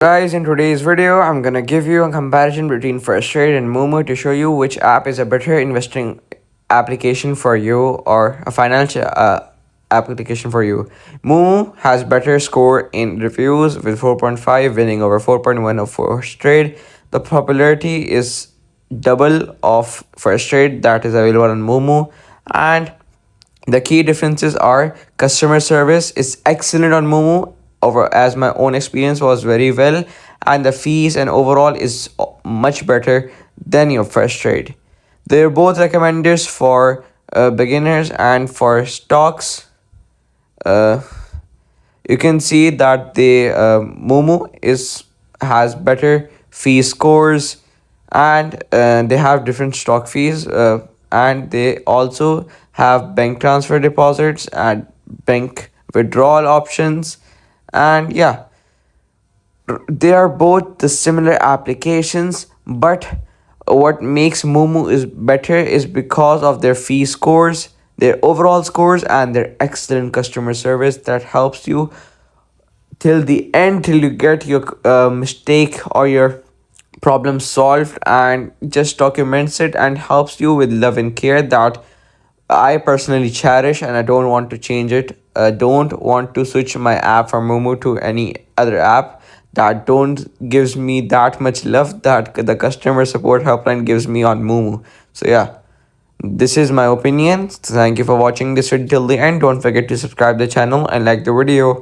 Guys, in today's video, I'm gonna give you a comparison between First Trade and Momo to show you which app is a better investing application for you or a financial application for you. Momo has better score in reviews with 4.5, winning over 4.1 of First Trade. The popularity is double of First Trade that is available on Momo, and the key differences are customer service is excellent on Momo over as my own experience was very well, and the fees and overall is much better than your First Trade. They're both recommenders for beginners and for stocks. Uh, you can see that the Momo is has better fee scores, and they have different stock fees, and they also have bank transfer deposits and bank withdrawal options. And yeah, they are both the similar applications, but what makes Momo is better is because of their fee scores, their overall scores, and their excellent customer service that helps you till the end, till you get your mistake or your problem solved, and just documents it and helps you with love and care that I personally cherish, and I don't want to change it. I don't want to switch my app from Momo to any other app that don't gives me that much love that the customer support helpline gives me on Momo. So yeah, this is my opinion. Thank you for watching this video till the end. Don't forget to subscribe the channel and like the video.